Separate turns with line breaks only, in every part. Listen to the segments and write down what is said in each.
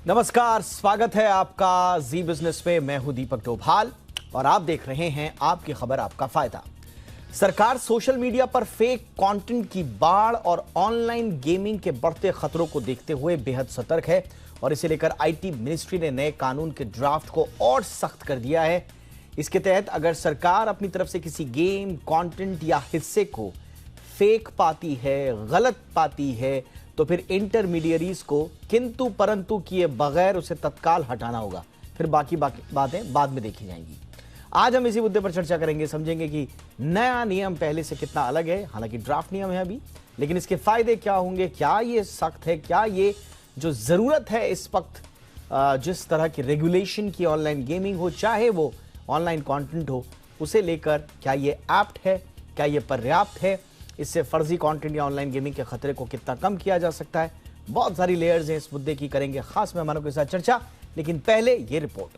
नमस्कार, स्वागत है आपका जी बिजनेस में। मैं हूं दीपक डोभाल और आप देख रहे हैं आपकी खबर आपका फायदा। सरकार सोशल मीडिया पर फेक कंटेंट की बाढ़ और ऑनलाइन गेमिंग के बढ़ते खतरों को देखते हुए बेहद सतर्क है और इसे लेकर आईटी मिनिस्ट्री ने नए कानून के ड्राफ्ट को और सख्त कर दिया है। इसके तहत अगर सरकार अपनी तरफ से किसी गेम, कंटेंट या हिस्से को फेक पाती है, गलत पाती है, तो फिर इंटरमीडियरीज को किंतु परंतु किए बगैर उसे तत्काल हटाना होगा। फिर बाकी बातें बाद में देखी जाएंगी। आज हम इसी मुद्दे पर चर्चा करेंगे, समझेंगे कि नया नियम पहले से कितना अलग है। हालांकि ड्राफ्ट नियम है अभी, लेकिन इसके फायदे क्या होंगे, क्या ये सख्त है, क्या ये जो जरूरत है इस वक्त जिस तरह की रेगुलेशन की ऑनलाइन गेमिंग हो, चाहे वो ऑनलाइन कंटेंट हो, उसे लेकर क्या ये एप्ट है, क्या ये पर्याप्त है, इससे फर्जी कंटेंट या ऑनलाइन गेमिंग के खतरे को कितना कम किया जा सकता है। बहुत सारी लेयर्स हैं इस मुद्दे की, करेंगे खास मेहमानों के साथ चर्चा। लेकिन पहले ये रिपोर्ट।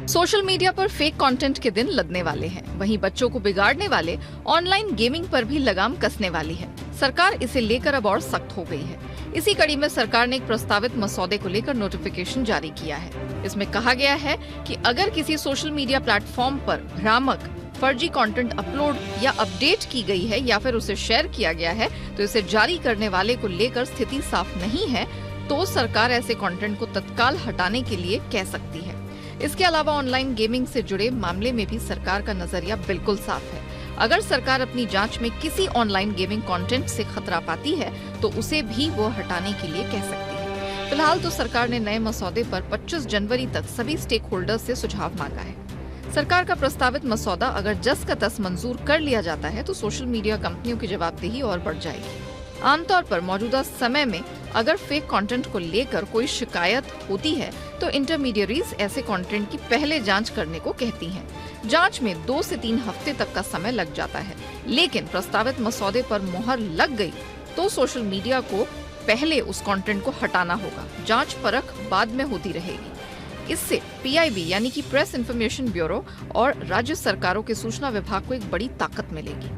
सोशल मीडिया पर फेक कंटेंट के दिन लगने वाले हैं। वहीं बच्चों को बिगाड़ने वाले ऑनलाइन गेमिंग पर भी लगाम कसने वाली है। सरकार इसे लेकर अब और सख्त हो गई है। इसी कड़ी में सरकार ने एक प्रस्तावित मसौदे को लेकर नोटिफिकेशन जारी किया है। इसमें कहा गया है कि अगर किसी सोशल मीडिया प्लेटफॉर्म पर भ्रामक, फर्जी कंटेंट अपलोड या अपडेट की गई है या फिर उसे शेयर किया गया है, तो इसे जारी करने वाले को लेकर स्थिति साफ नहीं है तो सरकार ऐसे कंटेंट को तत्काल हटाने के लिए कह सकती है। इसके अलावा ऑनलाइन गेमिंग से जुड़े मामले में भी सरकार का नजरिया बिल्कुल साफ है। अगर सरकार अपनी जांच में किसी ऑनलाइन गेमिंग कंटेंट से खतरा पाती है तो उसे भी वो हटाने के लिए कह सकती है। फिलहाल तो सरकार ने नए मसौदे पर 25 जनवरी तक सभी स्टेक होल्डर्स से सुझाव मांगा है। सरकार का प्रस्तावित मसौदा अगर जस का तस मंजूर कर लिया जाता है तो सोशल मीडिया कंपनियों की जवाबदेही और बढ़ जाएगी। आमतौर पर मौजूदा समय में अगर फेक कंटेंट को लेकर कोई शिकायत होती है तो इंटरमीडियरीज ऐसे कंटेंट की पहले जांच करने को कहती हैं। जांच में 2 से 3 हफ्ते तक का समय लग जाता है, लेकिन प्रस्तावित मसौदे पर मुहर लग गई तो सोशल मीडिया को पहले उस कंटेंट को हटाना होगा। जांच परख बाद में होती रहेगी। इससे पीआईबी यानी कि प्रेस इंफॉर्मेशन ब्यूरो और राज्य सरकारों के सूचना विभाग को एक बड़ी ताकत मिलेगी।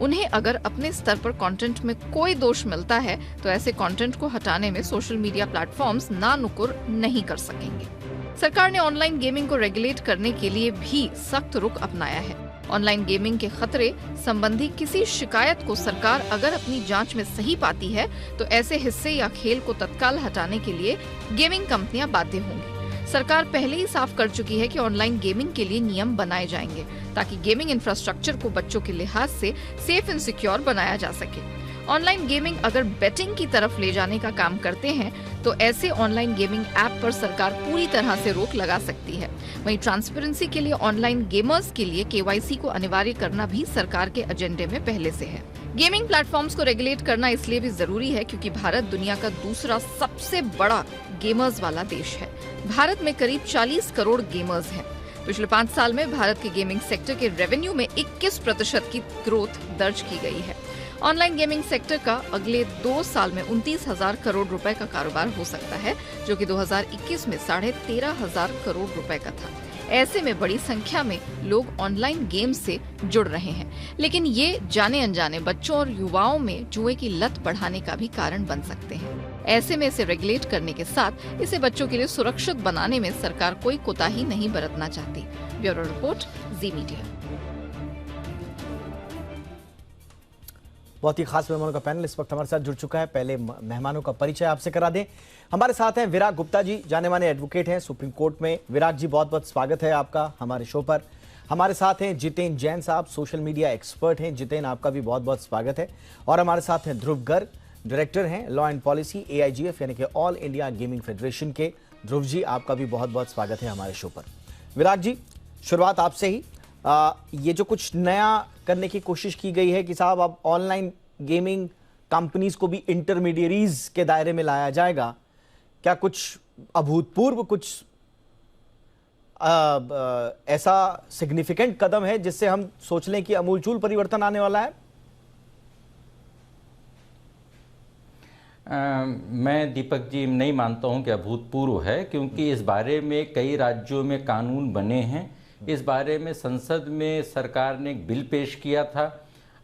उन्हें अगर अपने स्तर पर कंटेंट में कोई दोष मिलता है तो ऐसे कंटेंट को हटाने में सोशल मीडिया प्लेटफॉर्म्स नानुकुर नहीं कर सकेंगे। सरकार ने ऑनलाइन गेमिंग को रेगुलेट करने के लिए भी सख्त रुख अपनाया है। ऑनलाइन गेमिंग के खतरे संबंधी किसी शिकायत को सरकार अगर अपनी जांच में सही पाती है तो ऐसे हिस्से या खेल को तत्काल हटाने के लिए गेमिंग कंपनियां बाध्य होंगी। सरकार पहले ही साफ कर चुकी है कि ऑनलाइन गेमिंग के लिए नियम बनाए जाएंगे ताकि गेमिंग इंफ्रास्ट्रक्चर को बच्चों के लिहाज से सेफ एंड सिक्योर बनाया जा सके। ऑनलाइन गेमिंग अगर बेटिंग की तरफ ले जाने का काम करते हैं तो ऐसे ऑनलाइन गेमिंग ऐप पर सरकार पूरी तरह से रोक लगा सकती है। वहीं ट्रांसपेरेंसी के लिए ऑनलाइन गेमर्स के लिए केवाईसी को अनिवार्य करना भी सरकार के एजेंडे में पहले से है। गेमिंग प्लेटफॉर्म्स को रेगुलेट करना इसलिए भी जरूरी है क्योंकि भारत दुनिया का दूसरा सबसे बड़ा गेमर्स वाला देश है। भारत में करीब 40 करोड़ गेमर्स हैं। पिछले 5 साल में भारत के गेमिंग सेक्टर के रेवेन्यू में 21% की ग्रोथ दर्ज की गई है। ऑनलाइन गेमिंग सेक्टर का अगले 2 साल में 29,000 करोड़ रुपए का कारोबार हो सकता है, जो कि 2021 में 13,500 करोड़ रुपए का था। ऐसे में बड़ी संख्या में लोग ऑनलाइन गेम से जुड़ रहे हैं, लेकिन ये जाने अनजाने बच्चों और युवाओं में जुए की लत बढ़ाने का भी कारण बन सकते हैं। ऐसे में इसे रेगुलेट करने के साथ इसे बच्चों के लिए सुरक्षित बनाने में सरकार कोई कोताही नहीं बरतना चाहती। ब्यूरो रिपोर्ट, जी मीडिया।
बहुत ही खास मेहमानों का पैनल इस वक्त हमारे साथ जुड़ चुका है। पहले मेहमानों का परिचय आपसे करा दें। हमारे साथ हैं विराग गुप्ता जी, जाने माने एडवोकेट हैं सुप्रीम कोर्ट में। विराग जी, बहुत बहुत स्वागत है आपका हमारे शो पर। हमारे साथ हैं जितेन जैन साहब, सोशल मीडिया एक्सपर्ट हैं। जितेन, आपका भी बहुत बहुत स्वागत है। और हमारे साथ हैं ध्रुव गर्ग, डायरेक्टर हैं लॉ एंड पॉलिसी AIGF यानी कि ऑल इंडिया गेमिंग फेडरेशन के। ध्रुव जी, आपका भी बहुत बहुत स्वागत है हमारे शो पर। विराग जी, शुरुआत आपसे ही। ये जो कुछ नया करने की कोशिश की गई है कि साहब अब ऑनलाइन गेमिंग कंपनीज को भी इंटरमीडियरीज के दायरे में लाया जाएगा, क्या कुछ अभूतपूर्व कुछ ऐसा सिग्निफिकेंट कदम है जिससे हम सोच लें कि अमूलचूल परिवर्तन आने वाला है?
मैं दीपक जी नहीं मानता हूं कि अभूतपूर्व है, क्योंकि इस बारे में कई राज्यों में कानून बने हैं, इस बारे में संसद में सरकार ने एक बिल पेश किया था।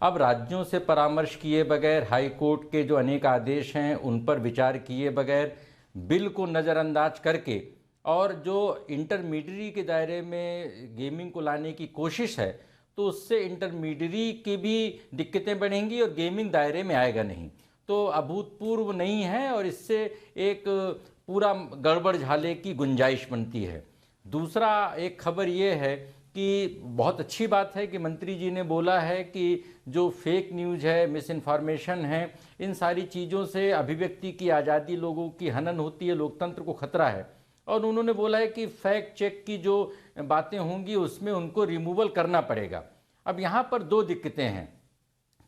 अब राज्यों से परामर्श किए बगैर, हाई कोर्ट के जो अनेक आदेश हैं उन पर विचार किए बगैर, बिल को नज़रअंदाज करके और जो इंटरमीडिएट के दायरे में गेमिंग को लाने की कोशिश है, तो उससे इंटरमीडिएट की भी दिक्कतें बढ़ेंगी और गेमिंग दायरे में आएगा नहीं। तो अभूतपूर्व नहीं है और इससे एक पूरा गड़बड़ झाले की गुंजाइश बनती है। दूसरा एक खबर ये है कि बहुत अच्छी बात है कि मंत्री जी ने बोला है कि जो फेक न्यूज़ है, मिस इन्फॉर्मेशन है, इन सारी चीज़ों से अभिव्यक्ति की आज़ादी, लोगों की हनन होती है, लोकतंत्र को खतरा है। और उन्होंने बोला है कि फैक्ट चेक की जो बातें होंगी उसमें उनको रिमूवल करना पड़ेगा। अब यहाँ पर दो दिक्कतें हैं।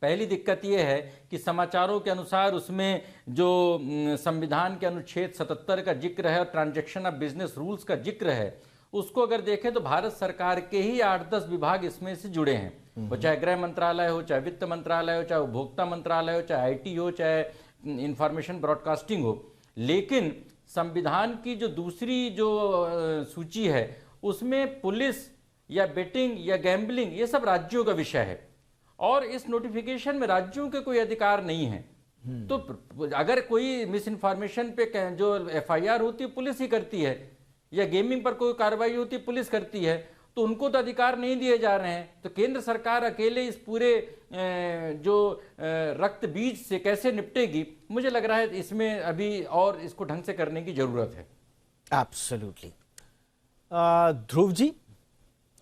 पहली दिक्कत ये है कि समाचारों के अनुसार उसमें जो संविधान के अनुच्छेद 77 का जिक्र है और ट्रांजैक्शन ऑफ बिजनेस रूल्स का जिक्र है, उसको अगर देखें तो भारत सरकार के ही 8-10 विभाग इसमें से जुड़े हैं। वो चाहे गृह मंत्रालय हो, चाहे वित्त मंत्रालय हो, चाहे उपभोक्ता मंत्रालय हो, चाहे IT हो, चाहे इंफॉर्मेशन ब्रॉडकास्टिंग हो। लेकिन संविधान की जो दूसरी जो सूची है उसमें पुलिस या बेटिंग या गैम्बलिंग ये सब राज्यों का विषय है और इस नोटिफिकेशन में राज्यों के कोई अधिकार नहीं है। तो अगर कोई मिस इन्फॉर्मेशन पे जो FIR होती है पुलिस ही करती है, या गेमिंग पर कोई कार्रवाई होती है पुलिस करती है, तो उनको तो अधिकार नहीं दिए जा रहे हैं। तो केंद्र सरकार अकेले इस पूरे जो रक्त बीज से कैसे निपटेगी, मुझे लग रहा है इसमें अभी और इसको ढंग से करने की जरूरत है।
एब्सोल्युटली। ध्रुव जी,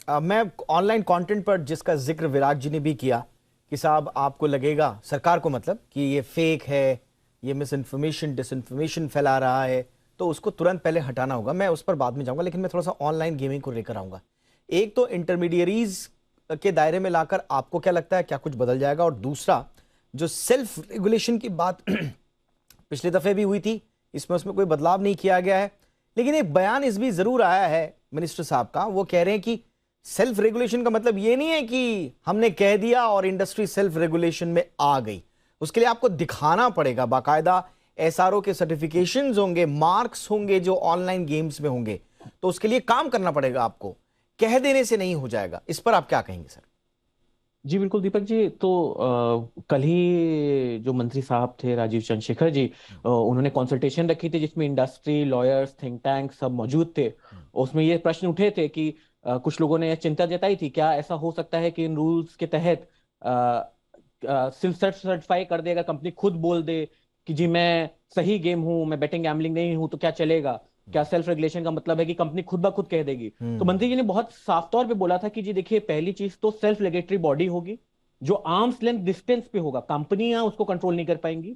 मैं ऑनलाइन कंटेंट पर जिसका जिक्र विराट जी ने भी किया कि साहब आपको लगेगा, सरकार को मतलब, कि ये फेक है, ये मिस इन्फॉर्मेशन डिसइन्फॉर्मेशन फैला रहा है, तो उसको तुरंत पहले हटाना होगा। मैं उस पर बाद में जाऊंगा, लेकिन मैं थोड़ा सा ऑनलाइन गेमिंग को लेकर आऊंगा। एक तो इंटरमीडियरीज के दायरे में लाकर आपको क्या लगता है, क्या कुछ बदल जाएगा? और दूसरा, जो सेल्फ रेगुलेशन की बात पिछले दफे भी हुई थी, उसमें कोई बदलाव नहीं किया गया है, लेकिन एक बयान इस भी जरूर आया है मिनिस्टर साहब का। वो कह रहे हैं कि सेल्फ रेगुलेशन का मतलब ये नहीं है कि हमने कह दिया और इंडस्ट्री सेल्फ रेगुलेशन में आ गई। उसके लिए आपको दिखाना पड़ेगा, बाकायदा SRO के सर्टिफिकेशंस होंगे, मार्क्स होंगे जो ऑनलाइन गेम्स में होंगे, तो उसके लिए काम करना पड़ेगा आपको, कह देने से नहीं हो जाएगा। इस पर आप क्या कहेंगे सर?
जी बिल्कुल दीपक जी, तो कल ही जो मंत्री साहब थे राजीव चंद्रशेखर जी, उन्होंने कंसल्टेशन रखी थी जिसमें इंडस्ट्री, लॉयर्स, थिंक टैंक सब मौजूद थे। उसमें ये प्रश्न उठे थे कि कुछ लोगों ने चिंता जताई थी, क्या ऐसा हो सकता है कि इन रूल्स के तहत सिर्फ सर्टिफाई कर देगा, कंपनी खुद बोल दे कि जी मैं सही गेम हूं, मैं बेटिंग गैम्बलिंग नहीं हूं, तो क्या चलेगा? क्या सेल्फ रेगुलेशन का मतलब है कि कंपनी खुद ब खुद कह देगी? तो मंत्री जी ने बहुत साफ तौर पे बोला था कि जी देखिए, पहली चीज तो सेल्फ रेगुलेटरी बॉडी होगी जो आर्म्स लेंथ डिस्टेंस पे होगा, कंपनियां उसको कंट्रोल नहीं कर पाएंगी।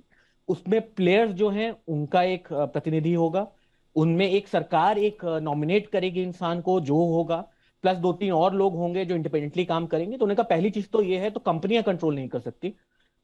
उसमें प्लेयर्स जो हैं उनका एक प्रतिनिधि होगा, उनमें एक सरकार एक नॉमिनेट करेगी इंसान को जो होगा, प्लस 2-3 और लोग होंगे जो इंडिपेंडेंटली काम करेंगे। तो उन्होंने कहा पहली चीज तो ये है, तो कंपनियां कंट्रोल नहीं कर सकती।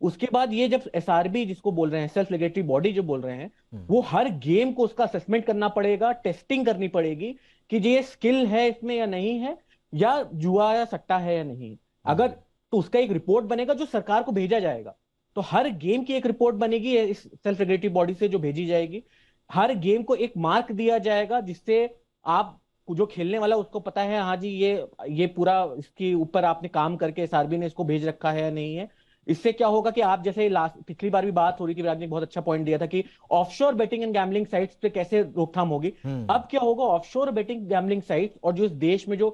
उसके बाद ये जब SRB जिसको बोल रहे हैं, सेल्फ रेगुलेटरी बॉडी जो बोल रहे हैं, वो हर गेम को उसका असेसमेंट करना पड़ेगा, टेस्टिंग करनी पड़ेगी कि ये स्किल है इसमें या नहीं है, या जुआ या सट्टा है या नहीं। अगर तो उसका एक रिपोर्ट बनेगा जो सरकार को भेजा जाएगा। तो हर गेम की एक रिपोर्ट बनेगी इस सेल्फ रेगुलेटरी बॉडी से जो भेजी जाएगी। हर गेम को एक मार्क दिया जाएगा जिससे आप जो खेलने वाला उसको पता है, हाँ जी ये पूरा इसके ऊपर आपने काम करके SRB ने इसको भेज रखा है या नहीं है। इससे क्या होगा कि आप जैसे पिछली बार भी बात हो रही थी, विराज ने बहुत अच्छा पॉइंट दिया था कि offshore betting and gambling sites पे कैसे रोकथाम होगी। अब क्या होगा, ऑफशोर बेटिंग गैम्बलिंग साइट्स और जो इस देश में जो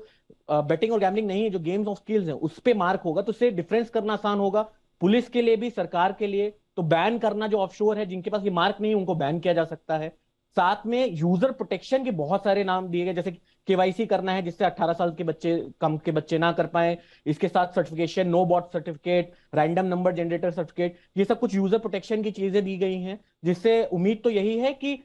बेटिंग और गैम्बलिंग नहीं है, जो गेम्स ऑफ स्किल्स हैं, उस पे मार्क होगा। तो इससे डिफरेंस करना आसान होगा पुलिस के लिए भी, सरकार के लिए। तो बैन करना जो ऑफशोर है, जिनके पास ये मार्क नहीं है, उनको बैन किया जा सकता है। साथ में यूजर प्रोटेक्शन के बहुत सारे नाम दिए गए, जैसे KYC करना है जिससे 18 साल के बच्चे कम के बच्चे ना कर पाए। इसके साथ certification, no bot certificate, random number generator certificate, ये सब कुछ यूजर प्रोटेक्शन की चीजें दी गई हैं, जिससे उम्मीद तो यही है कि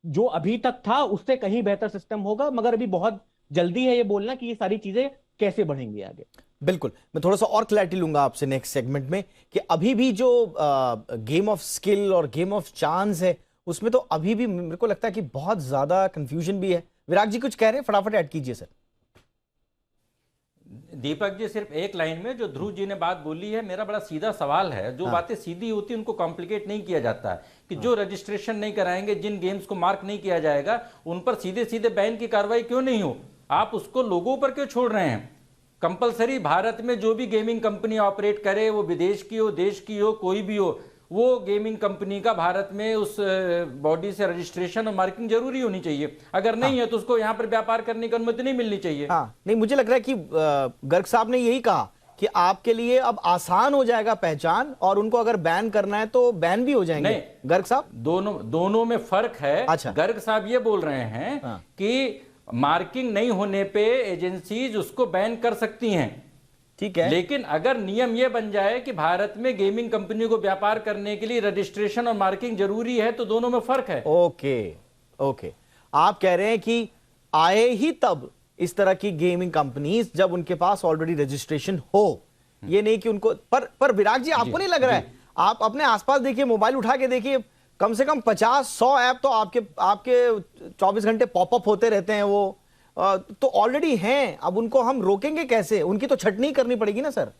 जो अभी तक था उससे कहीं बेहतर सिस्टम होगा। मगर अभी बहुत जल्दी है ये बोलना कि ये सारी चीजें कैसे बढ़ेंगी आगे।
बिल्कुल, मैं थोड़ा सा और क्लैरिटी लूंगा आपसे नेक्स्ट सेगमेंट में कि अभी भी जो गेम ऑफ स्किल और गेम ऑफ चांस है, उसमें तो अभी भी मेरे को लगता है कि बहुत ज्यादा कंफ्यूजन भी है। विराट जी कुछ कह रहे हैं, फटाफट ऐड कीजिए सर।
दीपक जी, सिर्फ एक लाइन में जो ध्रुव जी ने बात बोली है, मेरा बड़ा सीधा सवाल है। जो बातें सीधी होती है उनको कॉम्प्लिकेट नहीं किया जाता है कि जो रजिस्ट्रेशन नहीं कराएंगे, जिन गेम्स को मार्क नहीं किया जाएगा, उन पर सीधे सीधे बैन की कार्रवाई क्यों नहीं हो? आप उसको लोगों पर क्यों छोड़ रहे हैं? कंपलसरी भारत में जो भी गेमिंग कंपनी ऑपरेट करे, वो विदेश की हो, देश की हो, कोई भी हो, वो गेमिंग कंपनी का भारत में उस बॉडी से रजिस्ट्रेशन और मार्किंग जरूरी होनी चाहिए। अगर नहीं है तो उसको यहाँ पर व्यापार करने की अनुमति नहीं मिलनी चाहिए।
हाँ, नहीं, मुझे लग रहा है कि गर्ग साहब ने यही कहा कि आपके लिए अब आसान हो जाएगा पहचान, और उनको अगर बैन करना है तो बैन भी हो जाएंगे।
नहीं
गर्ग साहब,
दोनों में फर्क है।
अच्छा।
गर्ग साहब ये बोल रहे हैं कि मार्किंग नहीं होने पे एजेंसीज उसको बैन कर सकती हैं,
ठीक है,
लेकिन अगर नियम ये बन जाए कि भारत में गेमिंग कंपनी को व्यापार करने के लिए रजिस्ट्रेशन और मार्किंग जरूरी है, तो दोनों में फर्क है।
ओके, आप कह रहे हैं कि आए ही तब इस तरह की गेमिंग कंपनीज जब उनके पास ऑलरेडी रजिस्ट्रेशन हो, ये नहीं कि उनको पर विराग जी, आपको नहीं लग रहा है, आप अपने आसपास देखिए, मोबाइल उठा के देखिए, कम से कम 50-100 ऐप तो आपके 24 घंटे पॉपअप होते रहते हैं, वो तो ऑलरेडी हैं। अब उनको हम रोकेंगे कैसे? उनकी तो छटनी करनी पड़ेगी ना सर।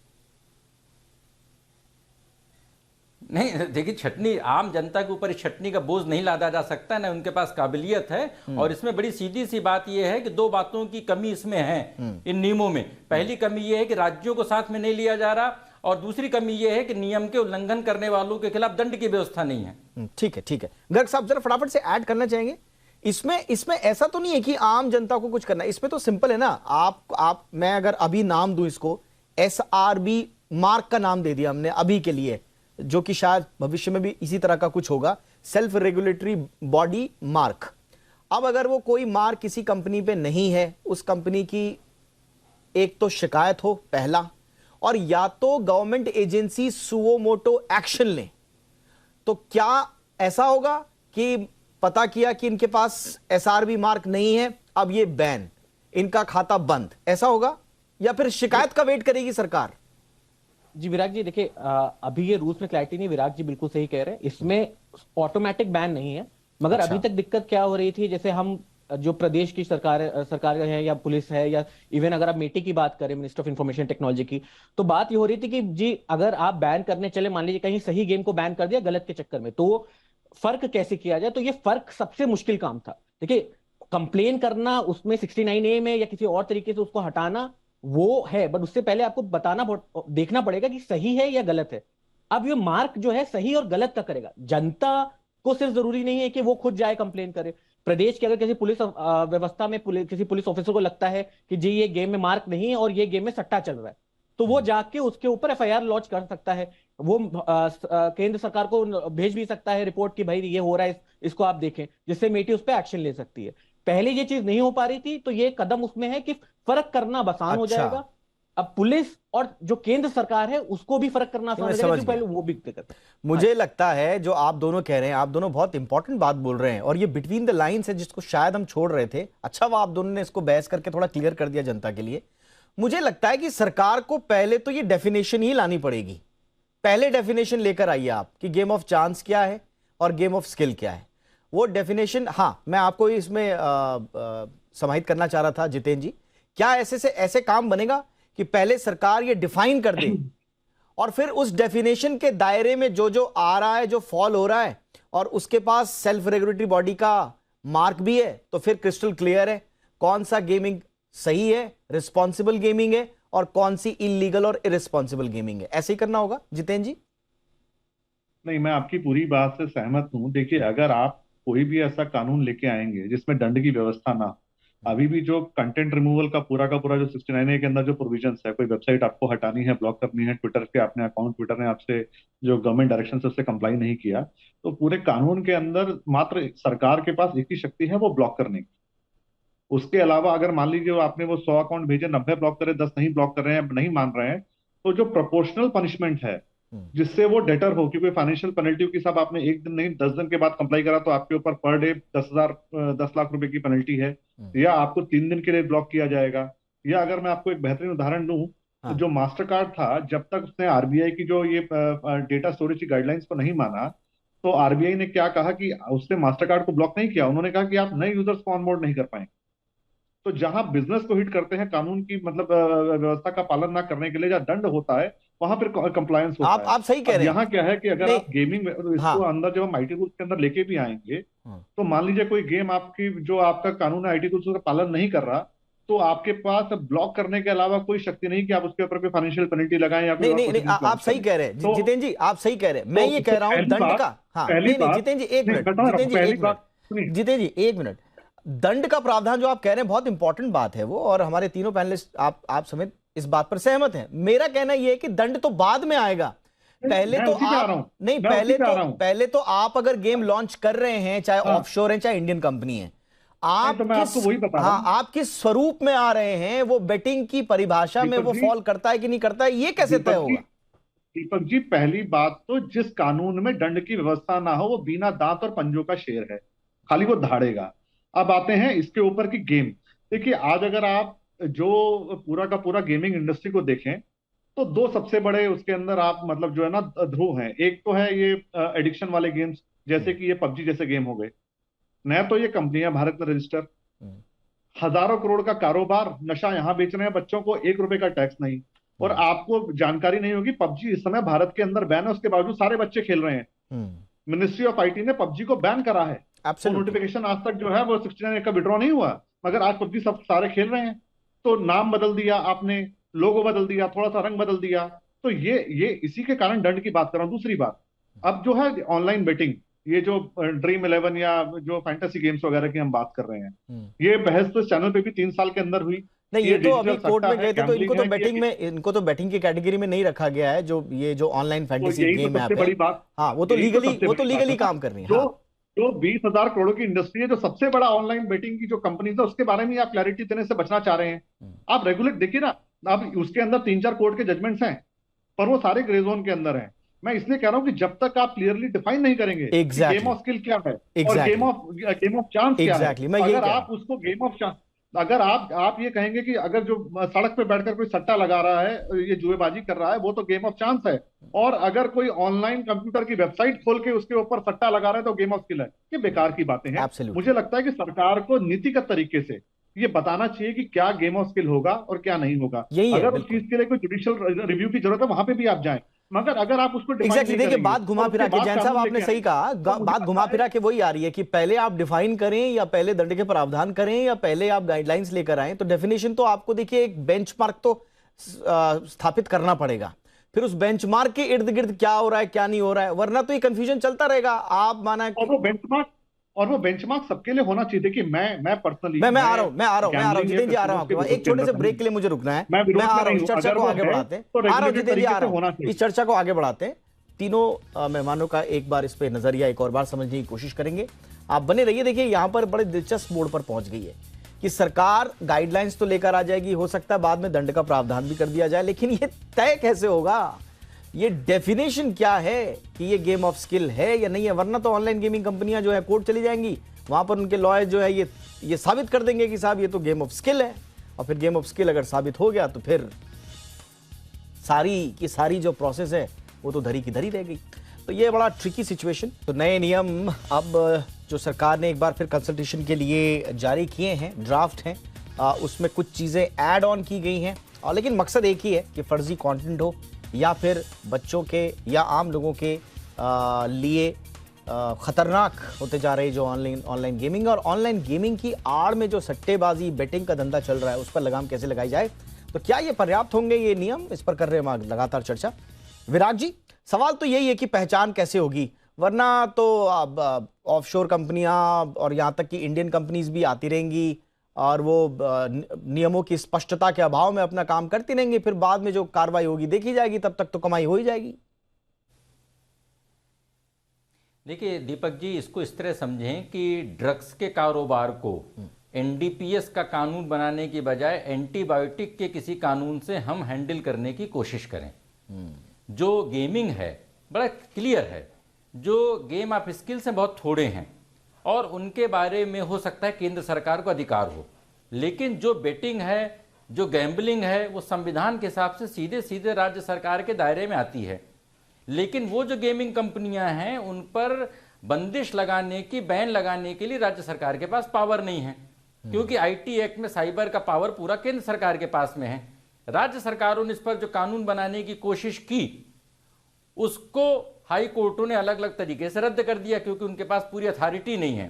नहीं देखिए, छटनी आम जनता के ऊपर इस छटनी का बोझ नहीं लादा जा सकता, ना उनके पास काबिलियत है। और इसमें बड़ी सीधी सी बात यह है कि दो बातों की कमी इसमें है इन नियमों में। पहली कमी यह है कि राज्यों को साथ में नहीं लिया जा रहा, और दूसरी कमी यह है कि नियम के उल्लंघन करने वालों के खिलाफ दंड की व्यवस्था नहीं है।
ठीक है। गर्ग साहब, जरा फटाफट से ऐड करना चाहेंगे इसमें ऐसा तो नहीं है कि आम जनता को कुछ करना है, इसमें तो सिंपल है ना। मैं अगर अभी नाम दूं इसको, SRB मार्क का नाम दे दिया हमने अभी के लिए, जो कि शायद भविष्य में भी इसी तरह का कुछ होगा, सेल्फ रेगुलेटरी बॉडी मार्क। अब अगर वो कोई मार्क किसी कंपनी पे नहीं है, उस कंपनी की एक तो शिकायत हो पहला, और या तो government agency suo motu action ले। तो क्या ऐसा होगा कि पता किया कि इनके पास SRB मार्क नहीं है, अब ये बैन, इनका खाता बंद, ऐसा होगा? या फिर शिकायत का वेट करेगी सरकार?
जी विराग जी, देखिए अभी ये रूल्स में क्लैरिटी नहीं, विराग जी बिल्कुल सही कह रहे हैं, इसमें ऑटोमेटिक बैन नहीं है। मगर
अच्छा।
अभी तक दिक्कत क्या हो रही थी, जैसे हम जो प्रदेश की सरकार है या पुलिस है, या इवन अगर आप मेटी की बात करें, मिनिस्टर ऑफ इंफॉर्मेशन टेक्नोलॉजी की, तो बात ये हो रही थी कि जी अगर आप बैन करने चले, मान लीजिए कहीं सही गेम को बैन कर दिया गलत के चक्कर में, तो फर्क कैसे किया जाए? तो ये फर्क सबसे मुश्किल काम था। देखिए, कंप्लेन करना उसमें 69A में या किसी और तरीके से उसको हटाना वो है, बट उससे पहले आपको देखना पड़ेगा कि सही है या गलत है। अब ये मार्क जो है सही और गलत का करेगा, जनता को सिर्फ जरूरी नहीं है कि वो खुद जाए कंप्लेन करे। प्रदेश के अगर किसी पुलिस व्यवस्था में किसी पुलिस ऑफिसर को लगता है कि जी ये गेम में मार्क नहीं है और ये गेम में सट्टा चल रहा है, तो वो जाके उसके ऊपर FIR लॉन्च कर सकता है। वो केंद्र सरकार को भेज भी सकता है रिपोर्ट कि भाई ये हो रहा है, इसको आप देखें, जिससे मेटी उस पर एक्शन ले सकती है। पहले ये चीज नहीं हो पा रही थी, तो ये कदम उसमें है कि फर्क करना आसान हो जाएगा। अब पुलिस और जो केंद्र सरकार है उसको भी फर्क करना आसान हो जाएगा, पहले वो भी दिक्कत है।
मुझे लगता है जो आप दोनों कह रहे हैं, आप दोनों बहुत इंपॉर्टेंट बात बोल रहे हैं, और ये बिटवीन द लाइंस है जिसको शायद हम छोड़ रहे थे। अच्छा, वो आप दोनों ने इसको बहस करके थोड़ा क्लियर कर दिया जनता के लिए। मुझे लगता है कि सरकार को पहले तो ये डेफिनेशन ही लानी पड़ेगी। पहले डेफिनेशन लेकर आइए आप कि गेम ऑफ चांस क्या है और गेम ऑफ स्किल क्या है। वो डेफिनेशन, हाँ, मैं आपको इसमें समाहित करना चाह रहा था जितेंद्र जी, क्या ऐसे काम बनेगा कि पहले सरकार ये डिफाइन कर दे, और फिर उस डेफिनेशन के दायरे में जो जो आ रहा है, जो फॉल हो रहा है, और उसके पास सेल्फ रेगुलेटरी बॉडी का मार्क भी है, तो फिर क्रिस्टल क्लियर है कौन सा गेमिंग सही है, रिस्पॉन्सिबल गेमिंग है, और कौन सी इलीगल और इरिस्पॉन्सिबल गेमिंग है। ऐसे ही करना होगा जितेंद्र जी?
नहीं, मैं आपकी पूरी बात से सहमत हूँ। देखिए, अगर आप कोई भी ऐसा कानून लेके आएंगे जिसमें दंड की व्यवस्था ना, अभी भी जो कंटेंट रिमूवल का पूरा जो 69A के अंदर जो प्रोविजंस है, कोई वेबसाइट आपको हटानी है, ब्लॉक करनी है, ट्विटर के आपने अकाउंट, ट्विटर ने आपसे जो गवर्नमेंट डायरेक्शन से उससे कंप्लाई नहीं किया, तो पूरे कानून के अंदर मात्र सरकार के पास एक ही शक्ति है, वो ब्लॉक करने की। उसके अलावा अगर मान लीजिए आपने वो 100 अकाउंट भेजे, 90 ब्लॉक करे, 10 नहीं ब्लॉक कर रहे हैं, नहीं मान रहे हैं, तो जो प्रोपोर्शनल पनिशमेंट है जिससे वो डेटर हो कि कोई फाइनेंशियल पेनल्टी की, साहब आपने एक दिन नहीं 10 दिन के बाद कंप्लाई करा तो आपके ऊपर पर डे 10 लाख रुपए की पेनल्टी है, या आपको 3 दिन के लिए ब्लॉक किया जाएगा। या अगर मैं आपको एक बेहतरीन उदाहरण दूं, तो जो मास्टर कार्ड था, जब तक उसने RBI की जो ये डेटा स्टोरेज की गाइडलाइंस को नहीं माना, तो RBI ने क्या कहा कि उसने मास्टर कार्ड को ब्लॉक नहीं किया, उन्होंने कहा कि आप नए यूजर्स को ऑनबोर्ड नहीं कर पाएंगे। तो जहां बिजनेस को हिट करते हैं, कानून की मतलब व्यवस्था का पालन ना करने के लिए जहां दंड होता है, वहां फिर कंप्लायंस होता है।
आप सही कह रहे हैं।
यहाँ क्या है कि अगर आप गेमिंग इसको अंदर जब हम IT रूल्स के अंदर लेके भी आएंगे, तो मान लीजिए कोई गेम आपकी जो आपका कानून है IT रूल्स का पालन नहीं कर रहा, तो आपके पास ब्लॉक करने के अलावा कोई शक्ति नहीं कि आप उसके ऊपर कोई फाइनेंशियल पेनल्टी लगाएं या कोई
नहीं
और
नहीं नहीं,
proceedings
आप
launch
सही
करें।
कह रहे हैं
तो
जितेंद्र जी, आप सही कह रहे हैं। मैं ये कह रहा हूं
पहली
दंड
बात,
का, हाँ
पहली
नहीं नहीं
बात,
जितेंद्र जी एक
नहीं,
मिनट,
बता रहा हूं,
जितेंद्र जी
पहली
एक
बात
मिनट,
सुनिए।
जितेंद्र जी एक मिनट। दंड का प्रावधान जो आप कह रहे हैं बहुत इंपॉर्टेंट बात है वो, और हमारे तीनों पैनलिस्ट आप समेत इस बात पर सहमत हैं। मेरा कहना यह है कि दंड तो बाद में आएगा, पहले
मैं
तो
उसी पे आ
आप
रहा हूं,
नहीं,
मैं उसी पे आ रहा हूं।
पहले तो आप अगर गेम लॉन्च कर रहे हैं, चाहे
हाँ,
ऑफशोर है चाहे इंडियन कंपनी है,
नहीं
आप
तो मैं आपको
किस,
वही बता रहा
हाँ
हूं
आप किस स्वरूप में आ रहे हैं, वो बेटिंग की परिभाषा में
दीपक
वो
जी।
फॉल करता है कि नहीं करता है, ये कैसे तय
दीपक जी,
होगा?
दीपक जी, पहली बात तो जिस कानून में दंड की व्यवस्था ना हो वो बिना दांत और पंजों का शेर है, खाली वो धाड़ेगा। अब आते हैं इसके ऊपर की गेम। देखिए, आज अगर आप जो पूरा का पूरा गेमिंग इंडस्ट्री को देखें तो दो सबसे बड़े उसके अंदर आप मतलब जो है ना ध्रुव हैं। एक तो है ये एडिक्शन वाले गेम्स, जैसे कि ये पबजी जैसे गेम हो गए। न तो ये कंपनियां भारत में रजिस्टर,
हम्म,
हजारों करोड़ का कारोबार, नशा यहां बेच रहे हैं, बच्चों को 1 रुपए का टैक्स नहीं। और
हम्म,
आपको जानकारी नहीं होगी, पबजी इस समय भारत के अंदर बैन है, उसके बावजूद सारे बच्चे खेल रहे हैं।
हम्म,
मिनिस्ट्री ऑफ आईटी ने पबजी को बैन करा है। वो
एब्सोल्युटली।
नोटिफिकेशन आज तक जो है वो 69 का विड्रॉ नहीं हुआ, मगर आज पबजी सब सारे खेल रहे हैं। तो नाम बदल दिया आपने, लोगो बदल दिया, थोड़ा सा रंग बदल दिया। तो ये इसी के कारण दंड की बात कर रहा हूं। दूसरी बात, अब जो है ऑनलाइन बेटिंग, ये जो ड्रीम 11 या जो फैंटेसी गेम्स वगैरह की हम बात कर रहे हैं, ये बहस तो इस चैनल पे भी 3 साल के अंदर हुई
नहीं,
कि
ये
ये
तो अभी
डिजिटल
कोर्ट
सट्टा
में
है,
गए थे तो
गैम्बलिंग है, कि
इनको तो बैटिंग की कैटेगरी में नहीं रखा गया है, जो ये जो ऑनलाइन
तो
फैंटेसी
यही तो
गेम
सबसे
ऐप है।
बड़ी बात,
हाँ वो तो
यही तो सबसे बड़ी बात है ना।
काम कर रही है।
जो
हाँ
जो 20,000 करोड़ की इंडस्ट्री है, जो सबसे बड़ा ऑनलाइन बेटिंग की जो कंपनीज है, उसके बारे में आप क्लैरिटी देने से बचना चाह रहे हैं। आप रेगुलेट देखिए ना, अब उसके अंदर 3-4 कोर्ट के जजमेंट्स हैं, पर वो सारे ग्रे जोन के अंदर हैं। मैं इसलिए कह रहा हूं कि जब तक आप क्लियरली डिफाइन नहीं करेंगे कि गेम
एग्जैक्टली,
ऑफ स्किल क्या है और
एग्जैक्टली,
गेम ऑफ चांस क्या है,
एग्जैक्टली मैं यही
अगर
कह रहा
आप उसको गेम ऑफ चांस, अगर आप ये कहेंगे कि अगर जो सड़क पे बैठकर कोई सट्टा लगा रहा है, ये जुएबाजी कर रहा है, वो तो गेम ऑफ चांस है। और अगर कोई ऑनलाइन कंप्यूटर की वेबसाइट खोल के उसके ऊपर सट्टा लगा रहा है तो गेम ऑफ स्किल है। ये बेकार की बातें
हूं।
हैं।
एब्सोल्युटली,
मुझे लगता है कि सरकार को नीतिगत तरीके से ये बताना चाहिए कि क्या गेम ऑफ स्किल होगा और क्या नहीं होगा।
यही है
अगर उस
बिल्कुल।
चीज के लिए कोई जुडिशियल रिव्यू की जरूरत है, वहां पे भी आप जाएं, मगर अगर आप उसको डिफाइन
एग्जैक्टली,
नहीं
देखिए
करेंगे
बात घुमा
और
फिरा
उसके
के,
बाद
जैन साहब
कानून
आपने
लेके
सही कहा,
आएंगे, तो मुझे
बात घुमा
लगता है
फिरा के वही आ रही है कि पहले आप डिफाइन करें या पहले दंड के प्रावधान करें या पहले आप गाइडलाइंस लेकर आए। तो डेफिनेशन तो आपको देखिए एक बेंचमार्क तो स्थापित करना पड़ेगा, फिर उस बेंचमार्क के इर्द गिर्द क्या हो रहा है क्या नहीं हो रहा है, वरना तो ये कंफ्यूजन चलता रहेगा। आप माना
और वो बेंचमार्क सबके लिए होना चाहिए। देखिए, मैं पर्सनली
मैं आ रहा हूं
गैम्बलिंग
जितेंद्र जी, आ रहा हूं आपके पास। एक छोटे से ब्रेक के लिए मुझे रुकना है,
मैं
मैं
विरोध
आ
में
रहा
नहीं
हूं,
हूं।
चर्चा
अगर
को
वो
आगे
है
बढ़ाते हैं।
तो
आ रहा हूं
रेगुलेटेड
जितेंद्र जी, आ
तरीके
रहा
से होना
हूं,
चाहिए।
इस चर्चा को आगे बढ़ाते हैं। तीनों मेहमानों का एक बार इस पे नजरिया एक और बार समझने की कोशिश करेंगे। आप बने रहिए। देखिए यहां पर बड़े दिलचस्प मोड़ पर पहुंच गई है कि सरकार गाइडलाइंस तो लेकर आ जाएगी, हो सकता है बाद में दंड का प्रावधान भी कर दिया जाए, लेकिन ये तय कैसे होगा, ये डेफिनेशन क्या है कि ये गेम ऑफ स्किल है या नहीं है। वरना तो ऑनलाइन गेमिंग कंपनियां जो है कोर्ट चली जाएंगी, वहां पर उनके लॉयर जो है ये साबित कर देंगे कि साहब ये तो गेम ऑफ स्किल है, और फिर गेम ऑफ स्किल अगर साबित हो गया तो फिर सारी की सारी जो प्रोसेस है वो तो धरी की धरी रह गई। तो ये बड़ा ट्रिकी सिचुएशन। तो नए नियम अब जो सरकार ने एक बार फिर कंसल्टेशन के लिए जारी किए हैं, ड्राफ्ट हैं, उसमें कुछ चीज़ें ऐड ऑन की गई हैं, और लेकिन मकसद एक ही है कि फर्जी कंटेंट हो या फिर बच्चों के या आम लोगों के लिए खतरनाक होते जा रहे जो ऑनलाइन गेमिंग, और ऑनलाइन गेमिंग की आड़ में जो सट्टेबाजी बेटिंग का धंधा चल रहा है उस पर लगाम कैसे लगाई जाए। तो क्या ये पर्याप्त होंगे ये नियम, इस पर कर रहे हैं हम लगातार चर्चा। विराट जी, सवाल तो यही है कि पहचान कैसे होगी, वरना तो ऑफशोर कंपनियां और यहां तक कि इंडियन कंपनीज भी आती रहेंगी और वो नियमों की स्पष्टता के अभाव में अपना काम करती रहेंगी, फिर बाद में जो कार्रवाई होगी देखी जाएगी, तब तक तो कमाई हो ही जाएगी।
देखिए दीपक जी, इसको इस तरह समझें कि ड्रग्स के कारोबार को एनडीपीएस का कानून बनाने की बजाय एंटीबायोटिक के किसी कानून से हम हैंडल करने की कोशिश करें। जो गेमिंग है बड़ा क्लियर है, जो गेम ऑफ स्किल से बहुत थोड़े हैं और उनके बारे में हो सकता है केंद्र सरकार को अधिकार हो, लेकिन जो बेटिंग है, जो गैम्बलिंग है, वो संविधान के हिसाब से सीधे सीधे राज्य सरकार के दायरे में आती है। लेकिन वो जो गेमिंग कंपनियां हैं उन पर बंदिश लगाने की, बैन लगाने के लिए राज्य सरकार के पास पावर नहीं है, क्योंकि आईटी एक्ट में साइबर का पावर पूरा केंद्र सरकार के पास में है। राज्य सरकारों ने इस पर जो कानून बनाने की कोशिश की उसको हाई कोर्टों ने अलग अलग तरीके से रद्द कर दिया, क्योंकि उनके पास पूरी अथॉरिटी नहीं है।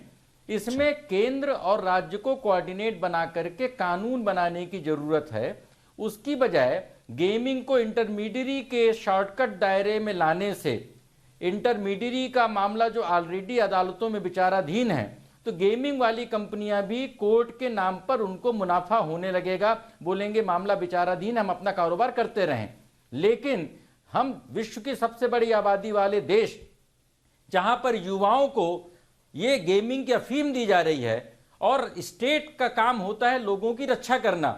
इसमें केंद्र और राज्य को कोऑर्डिनेट बना करके कानून बनाने की जरूरत है। उसकी बजाय गेमिंग को इंटरमीडियरी के शॉर्टकट दायरे में लाने से, इंटरमीडियरी का मामला जो ऑलरेडी अदालतों में विचाराधीन है, तो गेमिंग वाली कंपनियां भी कोर्ट के नाम पर उनको मुनाफा होने लगेगा, बोलेंगे मामला विचाराधीन, हम अपना कारोबार करते रहें। लेकिन हम विश्व की सबसे बड़ी आबादी वाले देश, जहां पर युवाओं को ये गेमिंग की अफीम दी जा रही है और स्टेट का काम होता है लोगों की रक्षा करना,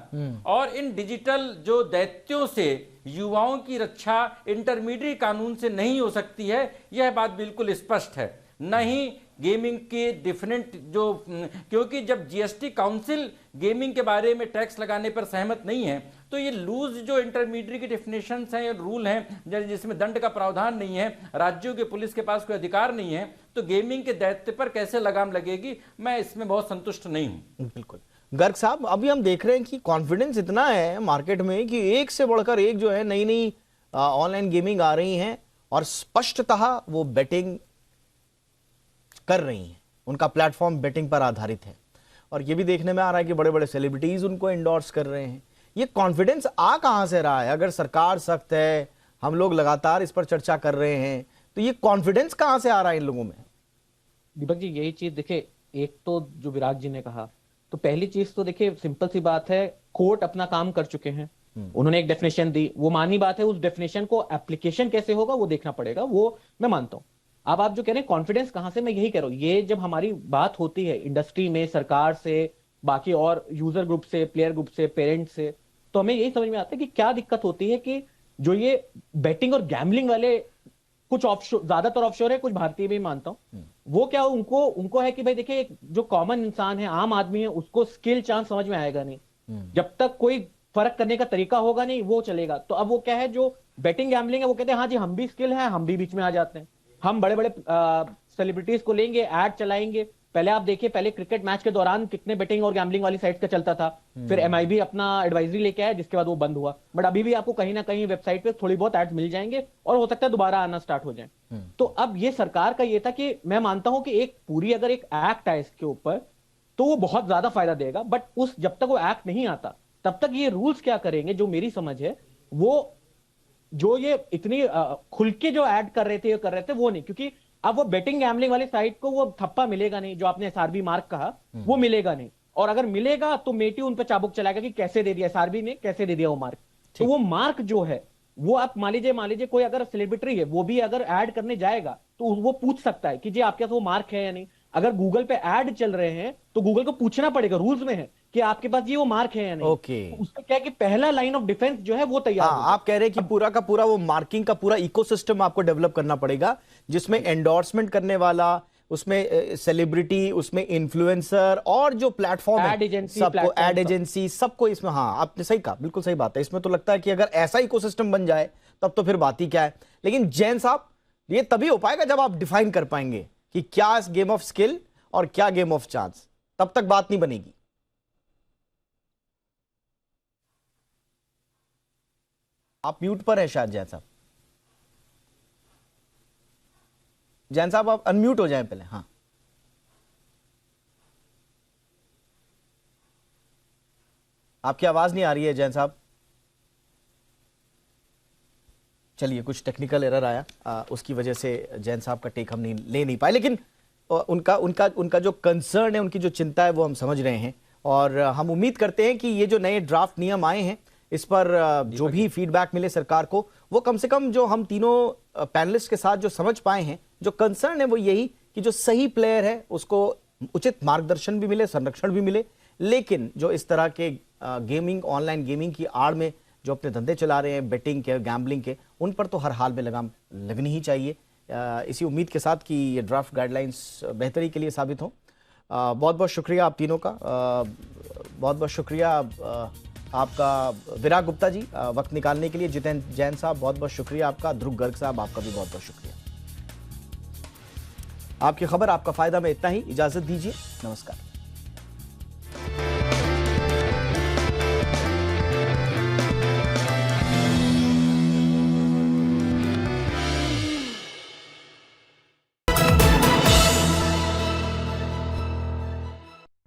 और इन डिजिटल जो दैत्यों से युवाओं की रक्षा इंटरमीडिएट कानून से नहीं हो सकती है, यह बात बिल्कुल स्पष्ट है। नहीं गेमिंग के डिफरेंट जो, क्योंकि जब जीएसटी काउंसिल गेमिंग के बारे में टैक्स लगाने पर सहमत नहीं है, तो ये लूज जो इंटरमीडिएट की डेफिनेशंस हैं, रूल हैं जिसमें दंड का प्रावधान नहीं है, राज्यों के पुलिस के पास कोई अधिकार नहीं है, तो गेमिंग के दैत्य पर कैसे लगाम लगेगी, मैं इसमें बहुत संतुष्ट नहीं हूं।
बिल्कुल। गर्ग साहब, अभी हम देख रहे हैं कि कॉन्फिडेंस इतना है मार्केट में कि एक से बढ़कर एक जो है नई नई ऑनलाइन गेमिंग आ रही हैं और स्पष्टतः वो बेटिंग कर रही हैं, उनका प्लेटफॉर्म बेटिंग पर आधारित है, और ये भी देखने में आ रहा है कि बड़े बड़े सेलिब्रिटीज उनको एंडोर्स कर रहे हैं। ये कॉन्फिडेंस आ कहां से रहा है? अगर सरकार सख्त है, हम लोग लगातार इस पर चर्चा कर रहे हैं, तो ये कॉन्फिडेंस कहां से आ रहा है इन लोगों में?
दीपक जी, यही चीज देखिए, एक तो जो विराट जी ने कहा, तो पहली चीज तो देखिए सिंपल सी बात है, कोर्ट अपना काम कर चुके हैं, उन्होंने एक डेफिनेशन दी, वो मानी बात है, उस डेफिनेशन को एप्लीकेशन कैसे होगा वो देखना पड़ेगा, वो मैं मानता हूं। अब आप जो कह रहे हैं कॉन्फिडेंस कहां से, मैं यही कह रहा हूं, ये जब हमारी बात होती है इंडस्ट्री में, सरकार से, बाकी और यूजर ग्रुप से, प्लेयर ग्रुप से, पेरेंट्स से, तो हमें यही समझ में आता है कि क्या दिक्कत होती है कि जो ये बेटिंग और गैम्बलिंग वाले, कुछ ऑफशोर, ज्यादातर ऑफशोर है, कुछ भारतीय भी मानता हूं, वो क्या उनको है कि भाई देखिए, एक जो कॉमन इंसान है, आम आदमी है, उसको स्किल चांस समझ में आएगा नहीं, जब तक कोई फर्क करने का तरीका होगा नहीं वो चलेगा। तो अब वो क्या है, जो बेटिंग गैम्बलिंग है, वो कहते हैं हाँ जी हम भी स्किल है, हम भी बीच में आ जाते हैं, हम बड़े बड़े सेलिब्रिटीज को लेंगे, ऐड चलाएंगे। पहले आप देखिए, पहले क्रिकेट मैच के दौरान कितने बेटिंग और गैम्बलिंग वाली साइट्स का चलता था, फिर एमआईबी अपना एडवाइजरी लेके आया, जिसके बाद वो बंद हुआ, बट अभी भी आपको कहीं ना कहीं वेबसाइट पे थोड़ी बहुत एड्स मिल जाएंगे और हो सकता है दोबारा आना स्टार्ट हो जाए। तो अब ये सरकार का ये था कि मैं मानता हूं कि एक पूरी अगर एक एक्ट आए इसके ऊपर तो वो बहुत ज्यादा फायदा देगा, बट उस जब तक वो एक्ट नहीं आता तब तक ये रूल्स क्या करेंगे, जो मेरी समझ है वो, जो ये इतनी खुल के जो ऐड कर रहे थे वो नहीं, क्योंकि अब वो बेटिंग गैम्बलिंग वाली साइट को वो थप्पा मिलेगा नहीं, जो आपने एसआरबी मार्क कहा वो मिलेगा नहीं, और अगर मिलेगा तो मेटी उन पर चाबुक चलाएगा कि कैसे दे दिया एसआरबी ने, कैसे दे दिया वो मार्क। तो वो मार्क जो है वो आप मान लीजिए कोई अगर सेलिब्रिटी है वो भी अगर ऐड करने जाएगा तो वो पूछ सकता है कि जी आपके पास वो मार्क है या नहीं। अगर गूगल पे ऐड चल रहे हैं तो गूगल को पूछना पड़ेगा, रूल्स में है कि आपके पास ये वो मार्क है या नहीं। तो उसका क्या है कि पहला लाइन ऑफ डिफेंस जो है वो तैयार।
आप कह रहे हैं कि पूरा का पूरा वो मार्किंग का पूरा इकोसिस्टम आपको डेवलप करना पड़ेगा, जिसमें एंडोर्समेंट करने वाला, उसमें सेलिब्रिटी, उसमें इन्फ्लुएंसर और जो प्लेटफॉर्म है सबको, एड एजेंसी सबको इसमें। हाँ, आपने सही कहा, बिल्कुल सही बात है। इसमें तो लगता है कि अगर ऐसा इकोसिस्टम बन जाए तब तो फिर बात ही क्या है। लेकिन जैन साहब, ये तभी हो पाएगा जब आप डिफाइन कर पाएंगे कि क्या गेम ऑफ स्किल और क्या गेम ऑफ चांस, तब तक बात नहीं बनेगी। आप म्यूट पर हैं शायद जैन साहब। जैन साहब आप अनम्यूट हो जाएं पहले। हाँ, आपकी आवाज नहीं आ रही है जैन साहब। चलिए, कुछ टेक्निकल एरर आया, उसकी वजह से जैन साहब का टेक हम ले नहीं पाए, लेकिन उनका जो कंसर्न है, उनकी जो चिंता है वो हम समझ रहे हैं, और हम उम्मीद करते हैं कि ये जो नए ड्राफ्ट नियम आए हैं इस पर जो भी फीडबैक मिले सरकार को, वो कम से कम जो हम तीनों पैनलिस्ट के साथ जो समझ पाए हैं, जो कंसर्न है वो यही कि जो सही प्लेयर है उसको उचित मार्गदर्शन भी मिले, संरक्षण भी मिले, लेकिन जो इस तरह के गेमिंग, ऑनलाइन गेमिंग की आड़ में जो अपने धंधे चला रहे हैं, बेटिंग के, गैम्बलिंग के, उन पर तो हर हाल में लगाम लगनी ही चाहिए। इसी उम्मीद के साथ कि ये ड्राफ्ट गाइडलाइंस बेहतरी के लिए साबित हो। बहुत बहुत शुक्रिया आप तीनों का, बहुत बहुत शुक्रिया आपका विराग गुप्ता जी वक्त निकालने के लिए, जितेंद्र जैन साहब बहुत बहुत शुक्रिया आपका, ध्रुव गर्ग साहब आपका भी बहुत बहुत शुक्रिया। आपकी खबर आपका फायदा में इतना ही, इजाजत दीजिए, नमस्कार।